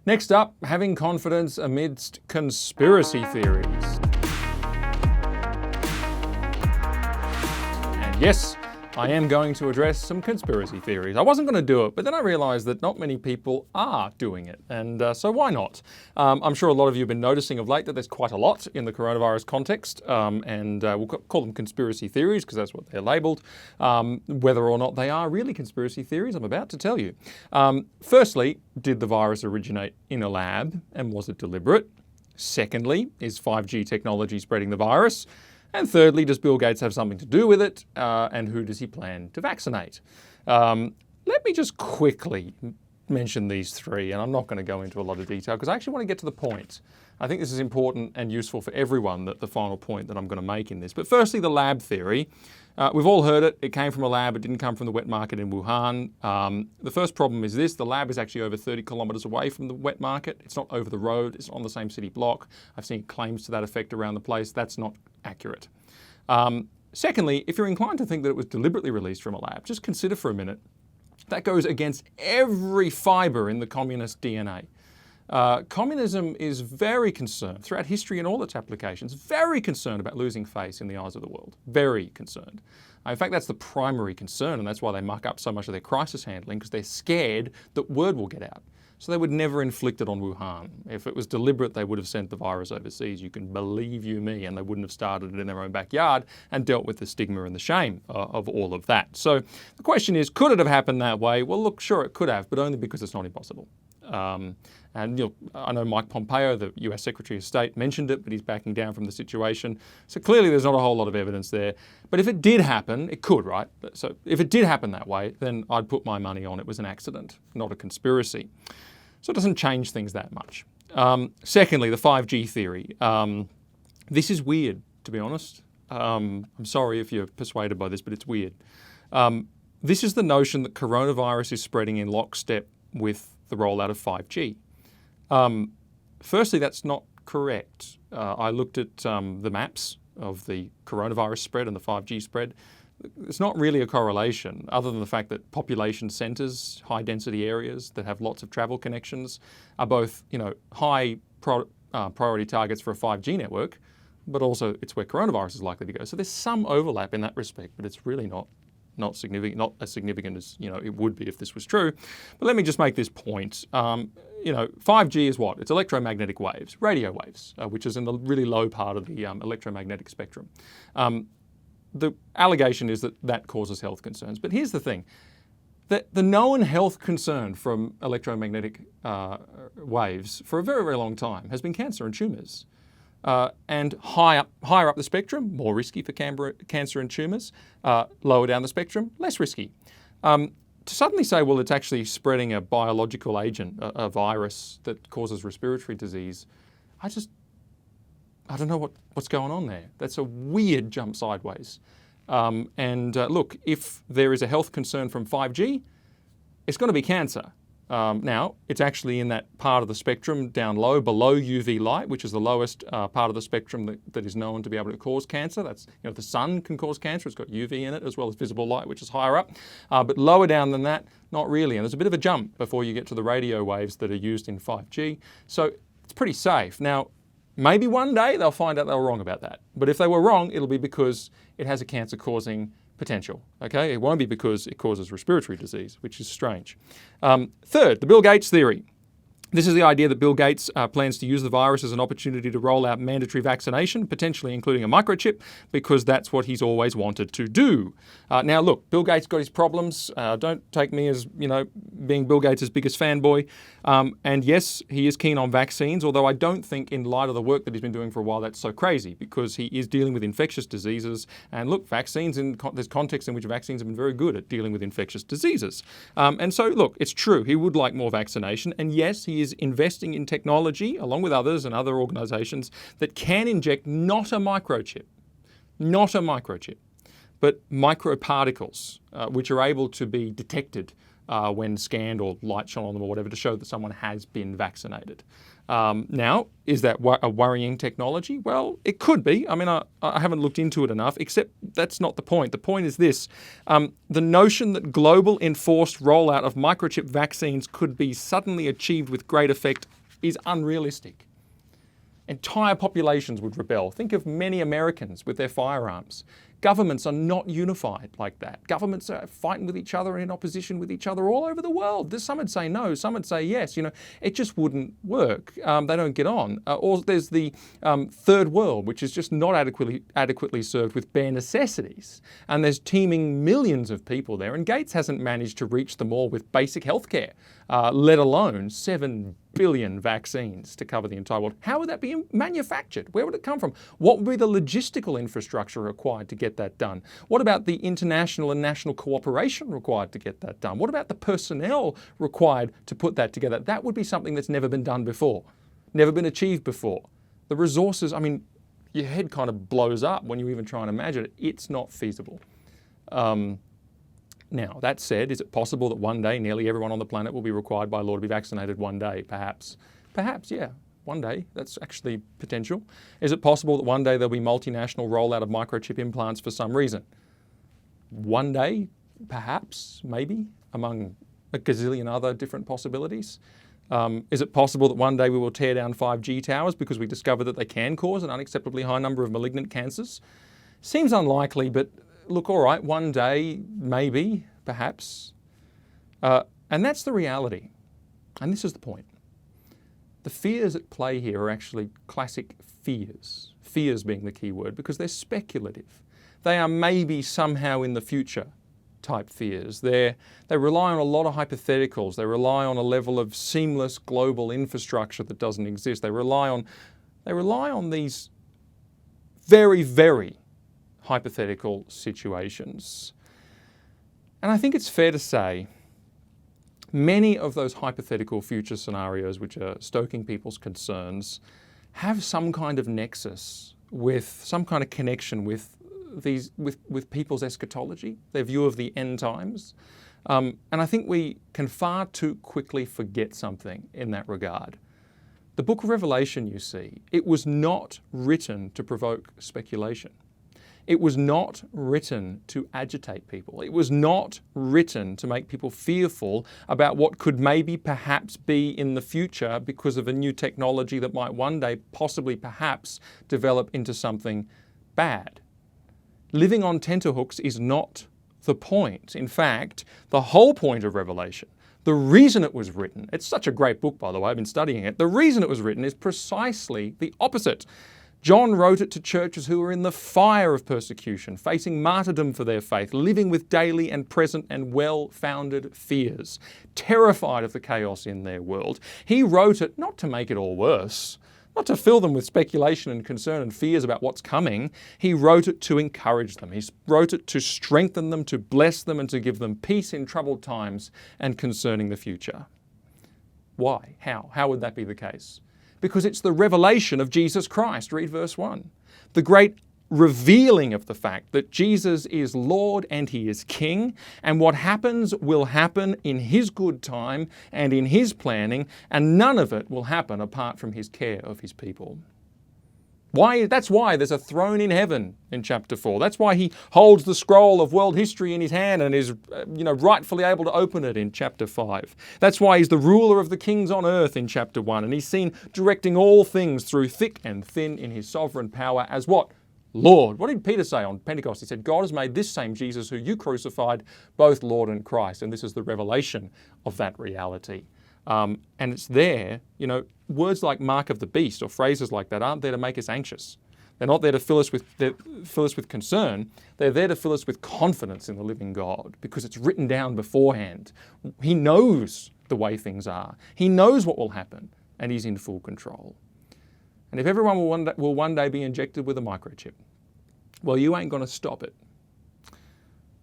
Next up, having confidence amidst conspiracy theories. And yes, I am going to address some conspiracy theories. I wasn't going to do it, but then I realised that not many people are doing it, and so why not? I'm sure a lot of you have been noticing of late that there's quite a lot in the coronavirus context, and we'll call them conspiracy theories because that's what they're labelled. Whether or not they are really conspiracy theories, I'm about to tell you. Firstly, did the virus originate in a lab, and was it deliberate? Secondly, is 5G technology spreading the virus? And thirdly, does Bill Gates have something to do with it? And who does he plan to vaccinate? Let me just quickly mention these three, and I'm not going to go into a lot of detail because I actually want to get to the point. I think this is important and useful for everyone, the final point that I'm going to make in this. But firstly, the lab theory. We've all heard it. It came from a lab. It didn't come from the wet market in Wuhan. The first problem is this. The lab is actually over 30 kilometres away from the wet market. It's not over the road. It's not on the same city block. I've seen claims to that effect around the place. That's not accurate. Secondly, if you're inclined to think that it was deliberately released from a lab, just consider for a minute. That goes against every fibre in the communist DNA. Communism is very concerned, throughout history and all its applications, very concerned about losing face in the eyes of the world. Very concerned. In fact, that's the primary concern, and that's why they muck up so much of their crisis handling, because they're scared that word will get out. So they would never inflict it on Wuhan. If it was deliberate, they would have sent the virus overseas. You can believe you me, and they wouldn't have started it in their own backyard and dealt with the stigma and the shame of all of that. So the question is, could it have happened that way? Well, look, sure, it could have, but only because it's not impossible. And I know Mike Pompeo, the US Secretary of State, mentioned it, but he's backing down from the situation. So clearly there's not a whole lot of evidence there. But if it did happen, it could, right? So if it did happen that way, then I'd put my money on it was an accident, not a conspiracy. So it doesn't change things that much. Secondly, the 5G theory. This is weird, to be honest. I'm sorry if you're persuaded by this, but it's weird. This is the notion that coronavirus is spreading in lockstep with the rollout of 5G. Firstly, that's not correct. I looked at the maps of the coronavirus spread and the 5G spread. It's not really a correlation, other than the fact that population centres, high-density areas that have lots of travel connections, are both, high priority targets for a 5G network, but also it's where coronavirus is likely to go. So there's some overlap in that respect, but it's really not significant, not as significant as it would be if this was true. But let me just make this point. 5G is what? It's electromagnetic waves, radio waves, which is in the really low part of the electromagnetic spectrum. The allegation is that that causes health concerns. But here's the thing. The known health concern from electromagnetic waves for a very, very long time has been cancer and tumours. And higher up the spectrum, more risky for cancer and tumours. Lower down the spectrum, less risky. To suddenly say, well, it's actually spreading a biological agent, a virus that causes respiratory disease, I don't know what's going on there. That's a weird jump sideways. Look, if there is a health concern from 5G, it's going to be cancer. Now, it's actually in that part of the spectrum down low, below UV light, which is the lowest part of the spectrum that is known to be able to cause cancer. That's, the sun can cause cancer. It's got UV in it as well as visible light, which is higher up. But lower down than that, not really. And there's a bit of a jump before you get to the radio waves that are used in 5G. So it's pretty safe. Now, maybe one day they'll find out they were wrong about that. But if they were wrong, it'll be because it has a cancer-causing potential, okay? It won't be because it causes respiratory disease, which is strange. Third, the Bill Gates theory. This is the idea that Bill Gates plans to use the virus as an opportunity to roll out mandatory vaccination, potentially including a microchip, because that's what he's always wanted to do. Now, look, Bill Gates got his problems. Don't take me as, being Bill Gates' biggest fanboy. And yes, he is keen on vaccines, although I don't think in light of the work that he's been doing for a while, that's so crazy, because he is dealing with infectious diseases. And look, vaccines, there's context in which vaccines have been very good at dealing with infectious diseases. And so, look, it's true, he would like more vaccination. And yes, he is investing in technology, along with others and other organisations, that can inject not a microchip, but microparticles, which are able to be detected when scanned or light shone on them or whatever to show that someone has been vaccinated. Now, is that a worrying technology? Well, it could be. I mean, I haven't looked into it enough, except that's not the point. The point is this. The notion that global enforced rollout of microchip vaccines could be suddenly achieved with great effect is unrealistic. Entire populations would rebel. Think of many Americans with their firearms. Governments are not unified like that. Governments are fighting with each other and in opposition with each other all over the world. Some would say no, some would say yes. It just wouldn't work. They don't get on. Or there's the third world, which is just not adequately served with bare necessities. And there's teeming millions of people there. And Gates hasn't managed to reach them all with basic healthcare, let alone 7 billion vaccines to cover the entire world. How would that be manufactured? Where would it come from? What would be the logistical infrastructure required to get that done? What about the international and national cooperation required to get that done? What about the personnel required to put that together? That would be something that's never been done before, never been achieved before. The resources, your head kind of blows up when you even try and imagine it. It's not feasible. Now, that said, is it possible that one day nearly everyone on the planet will be required by law to be vaccinated one day? Perhaps. Perhaps, yeah. One day. That's actually potential. Is it possible that one day there'll be multinational rollout of microchip implants for some reason? One day, perhaps, maybe, among a gazillion other different possibilities. Is it possible that one day we will tear down 5G towers because we discover that they can cause an unacceptably high number of malignant cancers? Seems unlikely, but look, all right, one day, maybe, perhaps. And that's the reality. And this is the point. The fears at play here are actually classic fears. Fears being the key word, because they're speculative. They are maybe somehow in the future type fears. They rely on a lot of hypotheticals. They rely on a level of seamless global infrastructure that doesn't exist. They rely on these very, very hypothetical situations. And I think it's fair to say many of those hypothetical future scenarios which are stoking people's concerns have some kind of nexus with some kind of connection with people's eschatology, their view of the end times. And I think we can far too quickly forget something in that regard. The book of Revelation, you see, it was not written to provoke speculation. It was not written to agitate people. It was not written to make people fearful about what could maybe perhaps be in the future because of a new technology that might one day possibly perhaps develop into something bad. Living on tenterhooks is not the point. In fact, the whole point of Revelation, the reason it was written, it's such a great book, by the way, I've been studying it, the reason it was written is precisely the opposite. John wrote it to churches who were in the fire of persecution, facing martyrdom for their faith, living with daily and present and well-founded fears, terrified of the chaos in their world. He wrote it not to make it all worse, not to fill them with speculation and concern and fears about what's coming. He wrote it to encourage them. He wrote it to strengthen them, to bless them, and to give them peace in troubled times and concerning the future. Why? How? How would that be the case? Because it's the revelation of Jesus Christ. Read verse 1. The great revealing of the fact that Jesus is Lord and He is King, and what happens will happen in His good time and in His planning, and none of it will happen apart from His care of His people. Why? That's why there's a throne in heaven in chapter 4. That's why He holds the scroll of world history in His hand and is rightfully able to open it in chapter 5. That's why He's the ruler of the kings on earth in chapter 1, and He's seen directing all things through thick and thin in His sovereign power as what? Lord. What did Peter say on Pentecost? He said, God has made this same Jesus who you crucified both Lord and Christ. And this is the revelation of that reality. And it's there, words like mark of the beast or phrases like that aren't there to make us anxious. They're not there to fill us with concern. They're there to fill us with confidence in the living God because it's written down beforehand. He knows the way things are. He knows what will happen, and He's in full control. And if everyone will one day be injected with a microchip, well, you ain't going to stop it.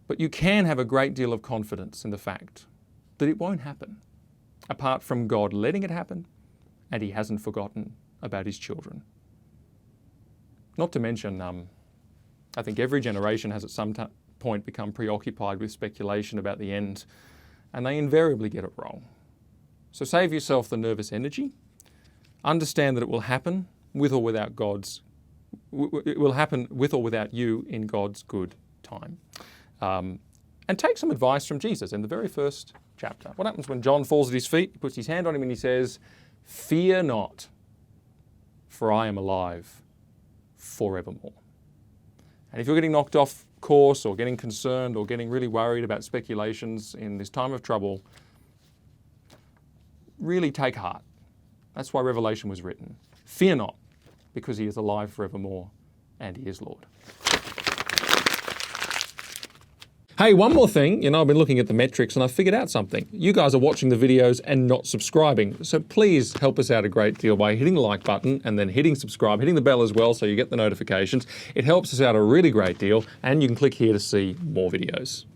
But you can have a great deal of confidence in the fact that it won't happen, apart from God letting it happen, and He hasn't forgotten about His children. Not to mention, I think every generation has at some point become preoccupied with speculation about the end, and they invariably get it wrong. So save yourself the nervous energy. Understand that it will happen with or without it will happen with or without you in God's good time. And take some advice from Jesus in the very first chapter. What happens when John falls at His feet? He puts his hand on him and he says, Fear not, for I am alive forevermore. And if you're getting knocked off course or getting concerned or getting really worried about speculations in this time of trouble, really take heart. That's why Revelation was written. Fear not, because he is alive forevermore and he is Lord. Hey, one more thing. I've been looking at the metrics and I figured out something. You guys are watching the videos and not subscribing. So please help us out a great deal by hitting the like button and then hitting subscribe, hitting the bell as well so you get the notifications. It helps us out a really great deal, and you can click here to see more videos.